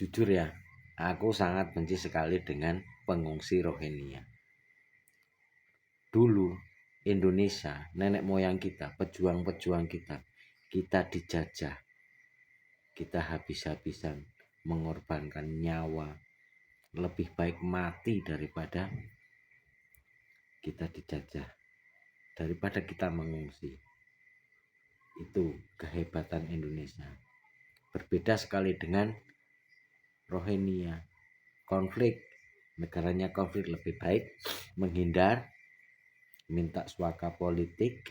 Jujur ya, aku sangat benci sekali dengan pengungsi Rohingya. Dulu Indonesia, nenek moyang kita, pejuang-pejuang kita dijajah. Kita habis-habisan mengorbankan nyawa. Lebih baik mati daripada kita dijajah, daripada kita mengungsi. Itu kehebatan Indonesia. Berbeda sekali dengan Rohingya. Konflik, negaranya konflik, lebih baik menghindar, minta suaka politik,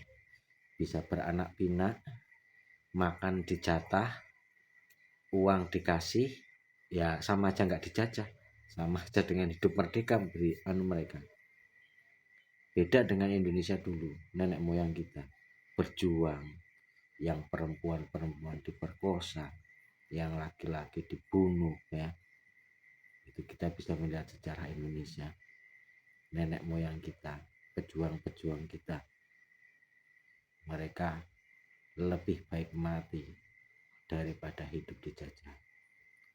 bisa beranak pinak, makan dijatah, uang dikasih, ya sama aja nggak dijajah, sama aja dengan hidup merdeka beri mereka. Beda dengan Indonesia dulu, nenek moyang kita berjuang, yang perempuan diperkosa, yang laki-laki dibunuh, ya. Itu kita bisa melihat sejarah Indonesia, nenek moyang kita, pejuang-pejuang kita, mereka lebih baik mati daripada hidup dijajah.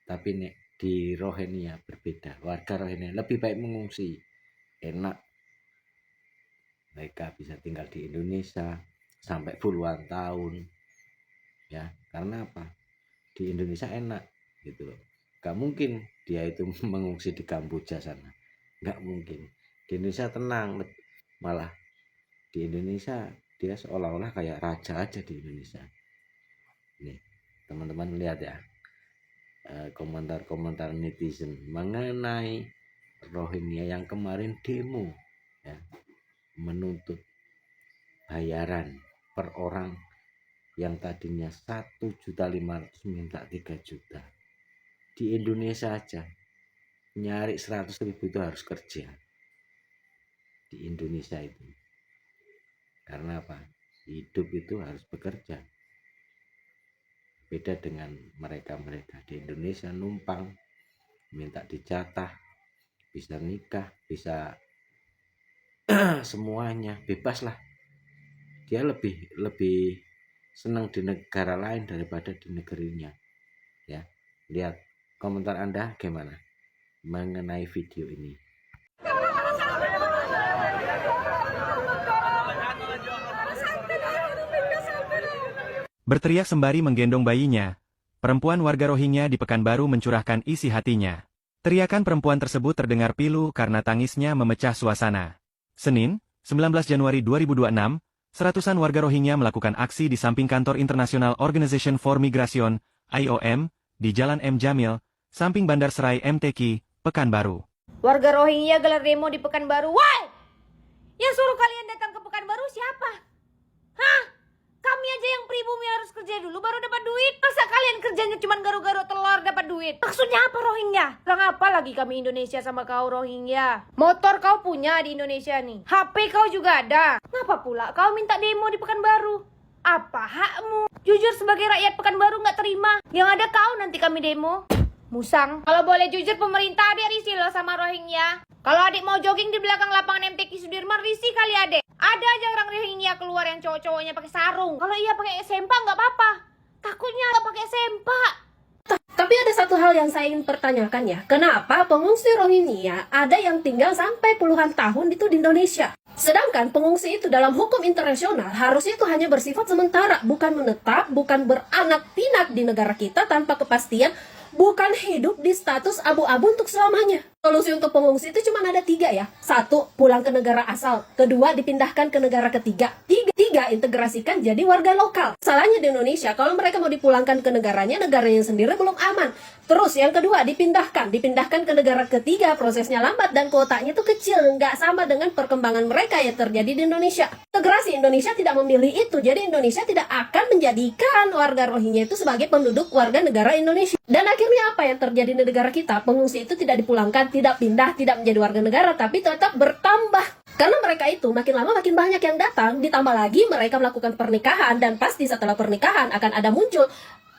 Tapi nih di Rohingya berbeda, warga Rohingya lebih baik mengungsi, enak, mereka bisa tinggal di Indonesia sampai puluhan tahun, ya. Karena apa? Di Indonesia enak gitu loh. Gak mungkin dia itu mengungsi di Kamboja sana, gak mungkin. Di Indonesia tenang, malah di Indonesia dia seolah-olah kayak raja aja di Indonesia. Nih teman-teman lihat ya, komentar-komentar netizen mengenai Rohingya yang kemarin demo, ya, menuntut bayaran per orang yang tadinya 1.500.000 minta 3 juta. Di Indonesia aja nyari 100.000 itu harus kerja di Indonesia itu. Karena apa? Hidup itu harus bekerja. Beda dengan mereka di Indonesia numpang, minta dijatah, bisa nikah, bisa semuanya bebas lah. Dia lebih senang di negara lain daripada di negerinya, ya. Lihat komentar Anda gimana mengenai video ini. Berteriak sembari menggendong bayinya, perempuan warga Rohingya di Pekanbaru mencurahkan isi hatinya. Teriakan perempuan tersebut terdengar pilu karena tangisnya memecah suasana. Senin, 19 Januari 2026, seratusan warga Rohingya melakukan aksi di samping kantor International Organization for Migration, IOM, di Jalan M. Jamil, samping Bandar Serai MTQ, Pekanbaru. Warga Rohingya gelar demo di Pekanbaru. Woi! Yang suruh kalian datang ke Pekanbaru siapa? Hah? Kami aja yang pribumi harus kerja dulu baru dapat duit. Masa kalian kerjanya cuma garu-garu telur dapat duit? Maksudnya apa Rohingya? Kurang apa lagi kami Indonesia sama kau Rohingya? Motor kau punya di Indonesia nih. HP kau juga ada. Ngapa pula kau minta demo di Pekanbaru? Apa hakmu? Jujur sebagai rakyat Pekanbaru nggak terima. Yang ada kau nanti kami demo. Musang. Kalau boleh jujur pemerintah adik risih loh sama Rohingya. Kalau adik mau jogging di belakang lapangan MTQ Sudirman risih kali adik. Ada aja orang Rohingya keluar yang cowok-cowoknya pakai sarung. Kalau iya pakai sempak nggak apa-apa. Takutnya nggak pakai sempak. Tapi ada satu hal yang saya ingin pertanyakan ya. Kenapa pengungsi Rohingya ada yang tinggal sampai puluhan tahun itu di Indonesia? Sedangkan pengungsi itu dalam hukum internasional harusnya itu hanya bersifat sementara, bukan menetap, bukan beranak pinak di negara kita tanpa kepastian, bukan hidup di status abu-abu untuk selamanya. Solusi untuk pengungsi itu cuma ada 3 ya. 1, pulang ke negara asal. 2, dipindahkan ke negara ketiga. 3, integrasikan jadi warga lokal. Salahnya di Indonesia, kalau mereka mau dipulangkan ke negaranya sendiri belum aman. Terus yang kedua, dipindahkan ke negara ketiga, prosesnya lambat dan kuotanya itu kecil. Nggak sama dengan perkembangan mereka yang terjadi di Indonesia. Integrasi Indonesia tidak memilih itu. Jadi Indonesia tidak akan menjadikan warga Rohingya itu sebagai penduduk warga negara Indonesia. Dan akhirnya apa yang terjadi di negara kita? Pengungsi itu tidak dipulangkan, tidak pindah, tidak menjadi warga negara, tapi tetap bertambah. Karena mereka itu makin lama makin banyak yang datang, ditambah lagi mereka melakukan pernikahan, dan pasti setelah pernikahan akan ada muncul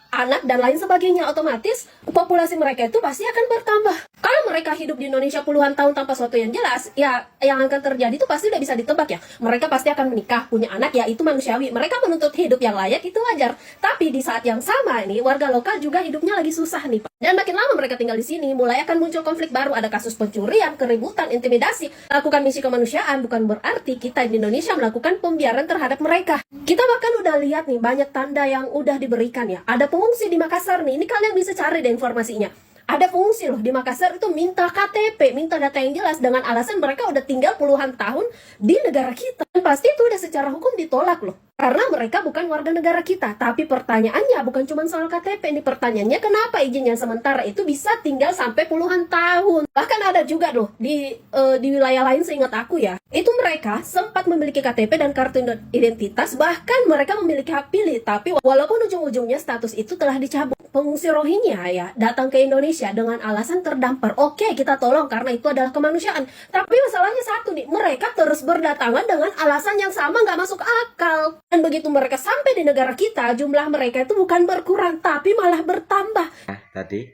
anak dan lain sebagainya. Otomatis populasi mereka itu pasti akan bertambah. Kalau mereka hidup di Indonesia puluhan tahun tanpa sesuatu yang jelas, ya yang akan terjadi itu pasti udah bisa ditebak ya. Mereka pasti akan menikah, punya anak, ya itu manusiawi. Mereka menuntut hidup yang layak, itu wajar. Tapi di saat yang sama ini warga lokal juga hidupnya lagi susah nih Pak. Dan makin lama mereka tinggal di sini, mulai akan muncul konflik baru, ada kasus pencurian, keributan, intimidasi. Lakukan misi kemanusiaan bukan berarti kita di Indonesia melakukan pembiaran terhadap mereka. Kita bahkan udah lihat nih banyak tanda yang udah diberikan ya. Ada pengungsi di Makassar nih, ini kalian bisa cari deh informasinya. Ada pengungsi loh di Makassar itu minta KTP, minta data yang jelas dengan alasan mereka udah tinggal puluhan tahun di negara kita. Dan pasti itu udah secara hukum ditolak loh. Karena mereka bukan warga negara kita. Tapi pertanyaannya bukan cuma soal KTP. Ini pertanyaannya kenapa izin yang sementara itu bisa tinggal sampai puluhan tahun. Bahkan ada juga loh di wilayah lain seingat aku ya. Itu mereka sempat memiliki KTP dan kartu identitas. Bahkan mereka memiliki hak pilih. Tapi walaupun ujung-ujungnya status itu telah dicabut. Pengungsi Rohingya ya datang ke Indonesia dengan alasan terdampar. Oke, kita tolong karena itu adalah kemanusiaan. Tapi masalahnya satu nih, mereka terus berdatangan dengan alasan yang sama nggak masuk akal. Dan begitu mereka sampai di negara kita, jumlah mereka itu bukan berkurang, tapi malah bertambah. Nah, tadi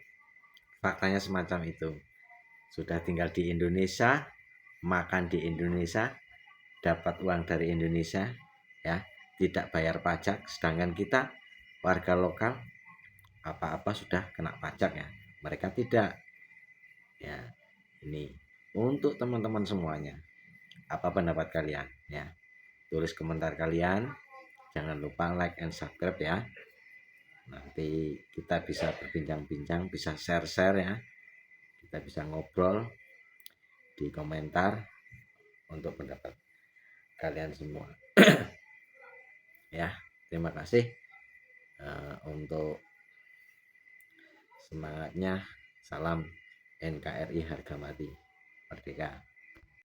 faktanya semacam itu. Sudah tinggal di Indonesia, makan di Indonesia, dapat uang dari Indonesia, ya, tidak bayar pajak. Sedangkan kita warga lokal apa-apa sudah kena pajak ya, mereka tidak. Ya, ini untuk teman-teman semuanya. Apa pendapat kalian? Ya, tulis komentar kalian. Jangan lupa like and subscribe ya. Nanti kita bisa berbincang-bincang, bisa share-share ya. Kita bisa ngobrol di komentar untuk pendapat kalian semua. Ya, terima kasih untuk semangatnya. Salam NKRI harga mati merdeka.